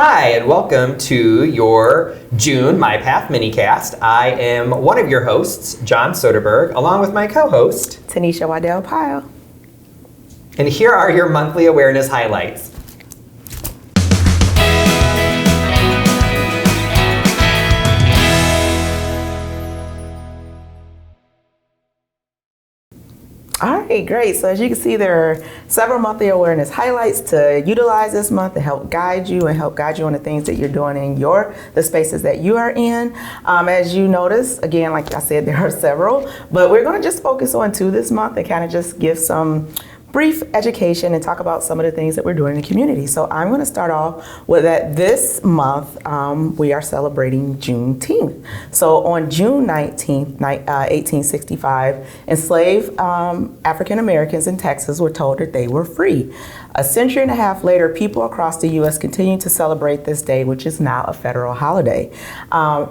Hi, and welcome to your June MyPath MiniCast. I am one of your hosts, John Soderberg, along with my co-host, Tenecia Pyle. And here are your monthly awareness highlights. All right, great. So as you can see, there are several monthly awareness highlights to utilize this month to help guide you on the things that you're doing in the spaces that you are in. As you notice, again, like I said, there are several, but we're going to just focus on two this month and kind of just give some brief education and talk about some of the things that we're doing in the community. So I'm going to start off with that this month we are celebrating Juneteenth. So on June 19th, 1865, enslaved African Americans in Texas were told that they were free. A century and a half later, people across the U.S. continue to celebrate this day, which is now a federal holiday.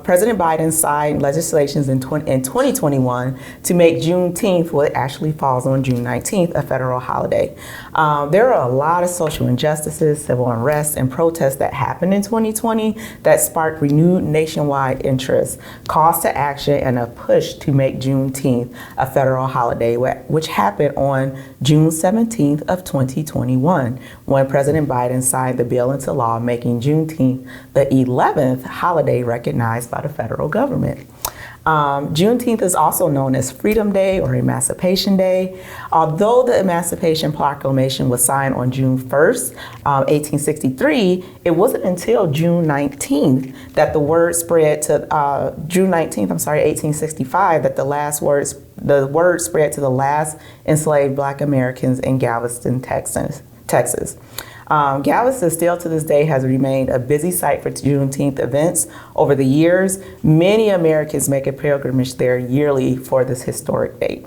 President Biden signed legislations in 2021 to make Juneteenth, what actually falls on June 19th, a federal holiday. There are a lot of social injustices, civil unrest, and protests that happened in 2020 that sparked renewed nationwide interest, calls to action, and a push to make Juneteenth a federal holiday, which happened on June 17th of 2021. When President Biden signed the bill into law, making Juneteenth the 11th holiday recognized by the federal government. Juneteenth is also known as Freedom Day or Emancipation Day. Although the Emancipation Proclamation was signed on June 1st, 1863, it wasn't until June 19th that the word spread to June 19th, 1865, that the word spread to the last enslaved Black Americans in Galveston, Texas. Galveston still to this day has remained a busy site for Juneteenth events. Over the years, many Americans make a pilgrimage there yearly for this historic date.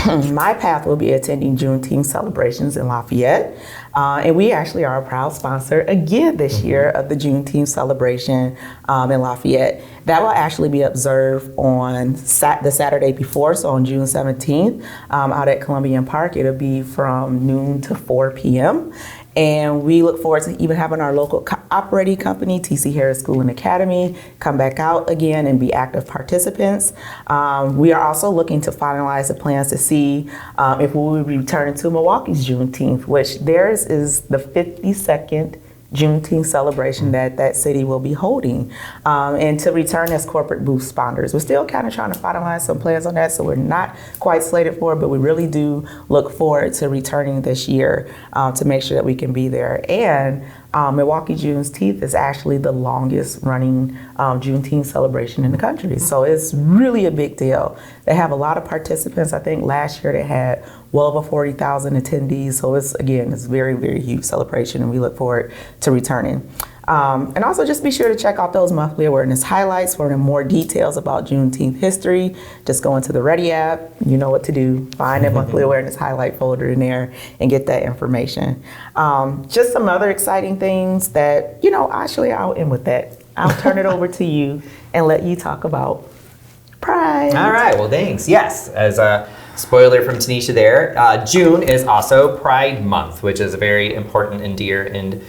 MyPath will be attending Juneteenth celebrations in Lafayette, and we actually are a proud sponsor again this year of the Juneteenth celebration in Lafayette. That will actually be observed on the Saturday before, so on June 17th, out at Columbian Park. It'll be from noon to 4 p.m. And we look forward to even having our local operating company, TC Harris School and Academy, come back out again and be active participants. We are also looking to finalize the plans to see if we will be returning to Milwaukee's Juneteenth, which theirs is the 52nd Juneteenth celebration that city will be holding, and to return as corporate booth sponsors. We're still kind of trying to finalize some plans on that, so we're not quite slated for it, but we really do look forward to returning this year to make sure that we can be there. And Milwaukee Juneteenth is actually the longest running Juneteenth celebration in the country. So it's really a big deal. They have a lot of participants. I think last year they had well over 40,000 attendees. So it's very, very huge celebration, and we look forward to returning. And also just be sure to check out those monthly awareness highlights for more details about Juneteenth history. Just go into the Ready app, you know what to do. Find that monthly awareness highlight folder in there and get that information. Just some other exciting things that, actually I'll end with that. I'll turn it over to you and let you talk about Pride. All right, well, thanks. Yes, as a spoiler from Tenecia there, June is also Pride Month, which is a very important and dear and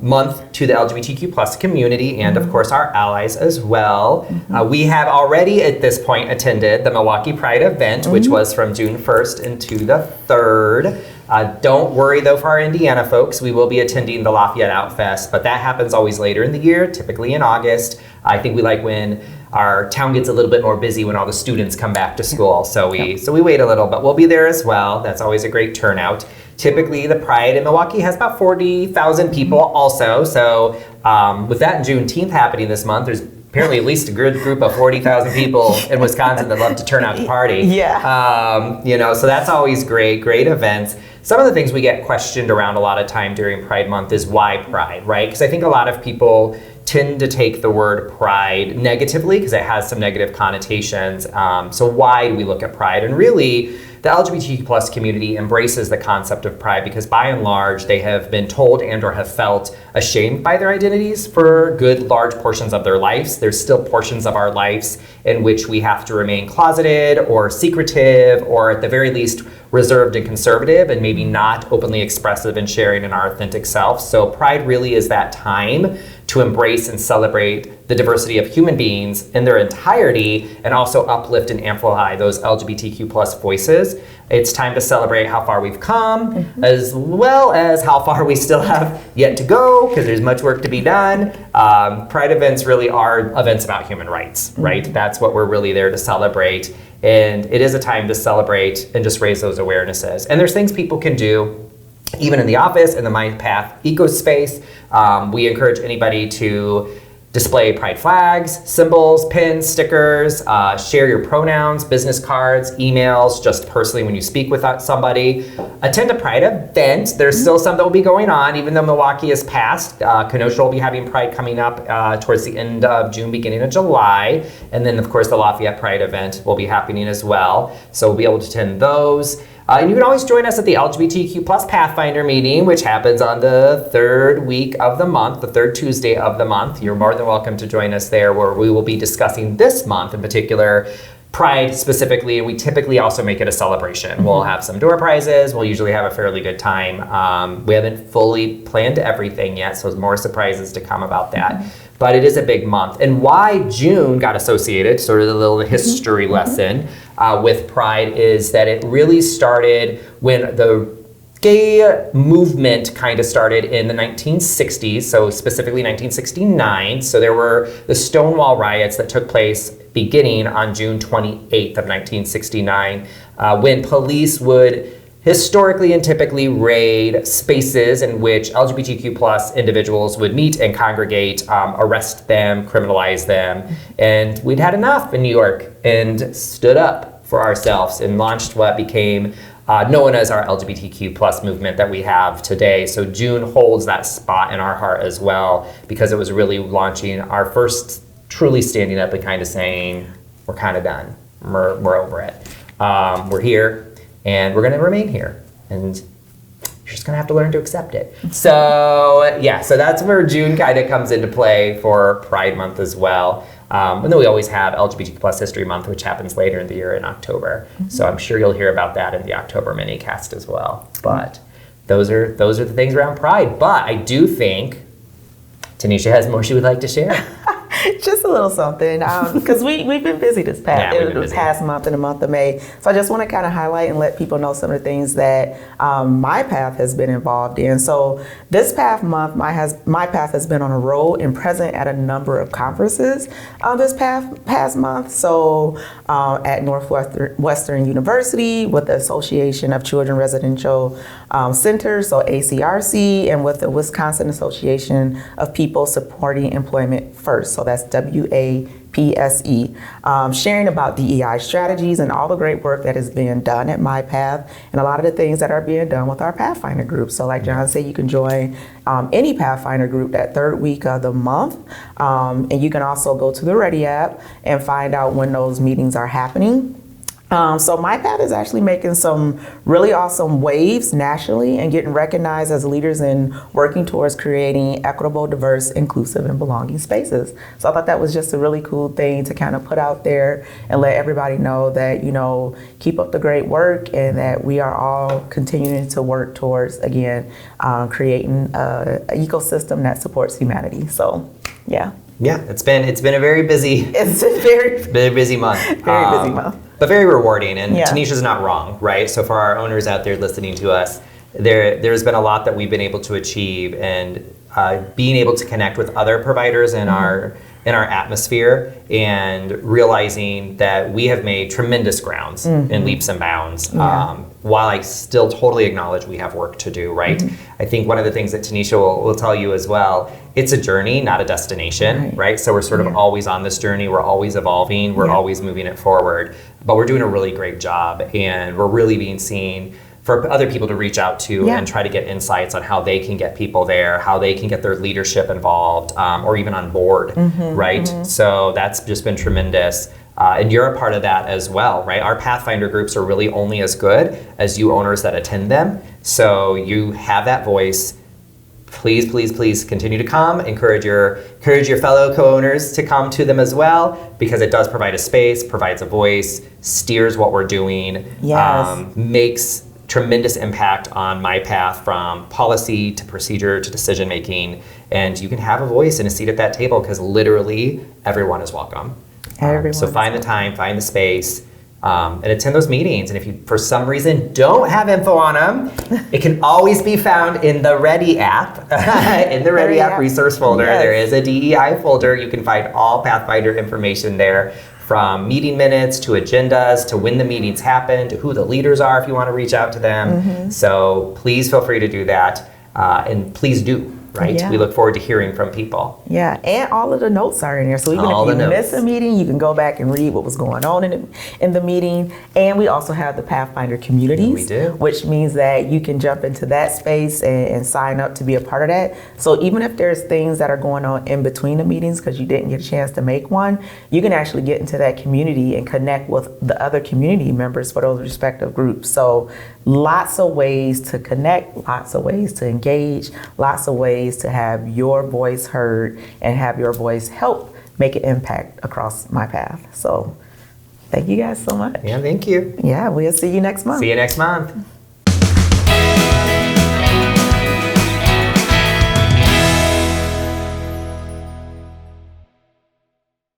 month to the LGBTQ plus community and of course our allies as well. We have already at this point attended the Milwaukee Pride event, which was from June 1st into the 3rd. Don't worry though for our Indiana folks, we will be attending the Lafayette Outfest, but that happens always later in the year, typically in August. I think we like when our town gets a little bit more busy when all the students come back to school, so we wait a little, but we'll be there as well. That's always a great turnout. Typically, the Pride in Milwaukee has about 40,000 people also. So with that and Juneteenth happening this month, there's apparently at least a good group of 40,000 people in Wisconsin that love to turn out to party. Yeah. So that's always great events. Some of the things we get questioned around a lot of time during Pride Month is why Pride, right? Because I think a lot of people tend to take the word pride negatively because it has some negative connotations. So why do we look at pride? And really, the LGBTQ plus community embraces the concept of pride because by and large, they have been told and or have felt ashamed by their identities for good large portions of their lives. There's still portions of our lives in which we have to remain closeted or secretive or at the very least reserved and conservative and maybe not openly expressive and sharing in our authentic self. So pride really is that time to embrace and celebrate the diversity of human beings in their entirety and also uplift and amplify those LGBTQ plus voices. It's time to celebrate how far we've come, as well as how far we still have yet to go, because there's much work to be done. Pride events really are events about human rights, right? That's what we're really there to celebrate. And it is a time to celebrate and just raise those awarenesses. And there's things people can do even in the office, in the MyPath ecospace. We encourage anybody to display pride flags, symbols, pins, stickers, share your pronouns, business cards, emails, just personally when you speak with somebody. Attend a pride event. There's still some that will be going on, even though Milwaukee is past. Kenosha will be having pride coming up towards the end of June, beginning of July. And then, of course, the Lafayette Pride event will be happening as well. So we'll be able to attend those. And you can always join us at the LGBTQ plus Pathfinder meeting, which happens on the third week of the month, the third Tuesday of the month. You're more than welcome to join us there, where we will be discussing this month in particular, Pride specifically, and we typically also make it a celebration. We'll have some door prizes. We'll usually have a fairly good time. We haven't fully planned everything yet, so there's more surprises to come about that. But it is a big month. And why June got associated, sort of the little history lesson with Pride, is that it really started when the gay movement kind of started in the 1960s, so specifically 1969. So there were the Stonewall riots that took place beginning on June 28th of 1969, when police would historically and typically raid spaces in which LGBTQ plus individuals would meet and congregate, arrest them, criminalize them. And we'd had enough in New York and stood up for ourselves and launched what became known as our LGBTQ plus movement that we have today. So June holds that spot in our heart as well, because it was really launching our first truly standing up and kind of saying, we're kind of done. We're over it. We're here. And we're going to remain here, and you're just going to have to learn to accept it. So yeah, so that's where June kind of comes into play for Pride Month as well. And then we always have LGBTQ plus History Month, which happens later in the year in October. So I'm sure you'll hear about that in the October MiniCast as well. But those are the things around Pride. But I do think Tenecia has more she would like to share. Just a little something, because we've been busy this past month in the month of May. So I just want to kind of highlight and let people know some of the things that MyPath has been involved in. So this past month, MyPath has been on a roll and present at a number of conferences this past month. So at Northwestern University with the Association of Children Residential Centers, so ACRC, and with the Wisconsin Association of People Supporting Employment First. So that's WAPSE, sharing about DEI strategies and all the great work that is being done at MyPath and a lot of the things that are being done with our Pathfinder group. So like John said, you can join any Pathfinder group that third week of the month. And you can also go to the Ready app and find out when those meetings are happening. So MyPath is actually making some really awesome waves nationally and getting recognized as leaders in working towards creating equitable, diverse, inclusive, and belonging spaces. So I thought that was just a really cool thing to kind of put out there and let everybody know that, keep up the great work and that we are all continuing to work towards, again, creating an ecosystem that supports humanity. So, yeah. Yeah, it's been a very busy very busy month. Very busy month. But very rewarding, and Tenecia's not wrong, right? So for our owners out there listening to us, there's been a lot that we've been able to achieve, and being able to connect with other providers in our atmosphere, and realizing that we have made tremendous grounds in leaps and bounds. While I still totally acknowledge we have work to do, right? I think one of the things that Tenecia will tell you as well, it's a journey, not a destination, right? So we're sort of always on this journey. We're always evolving. We're always moving it forward. But we're doing a really great job, and we're really being seen for other people to reach out to and try to get insights on how they can get people there, how they can get their leadership involved, or even on board, right? So that's just been tremendous. And you're a part of that as well, right? Our Pathfinder groups are really only as good as you owners that attend them. So you have that voice. Please, please, please continue to come. Encourage your fellow co-owners to come to them as well, because it does provide a space, provides a voice, steers what we're doing, makes tremendous impact on MyPath, from policy to procedure to decision making. And you can have a voice and a seat at that table, because literally everyone is welcome. So find the time, find the space, and attend those meetings. And if you, for some reason, don't have info on them, it can always be found in the Ready app. In the Ready app resource folder, there is a DEI folder. You can find all Pathfinder information there, from meeting minutes to agendas to when the meetings happen to who the leaders are if you want to reach out to them. So please feel free to do that, and please do. Right? We look forward to hearing from people. Yeah, and all of the notes are in there. So even if you miss a meeting, you can go back and read what was going on in the meeting. And we also have the Pathfinder communities, we do. Which means that you can jump into that space and sign up to be a part of that. So even if there's things that are going on in between the meetings because you didn't get a chance to make one, you can actually get into that community and connect with the other community members for those respective groups. So lots of ways to connect, lots of ways to engage, lots of ways to have your voice heard and have your voice help make an impact across MyPath. So thank you guys so much. Yeah, thank you. Yeah, we'll see you next month. See you next month.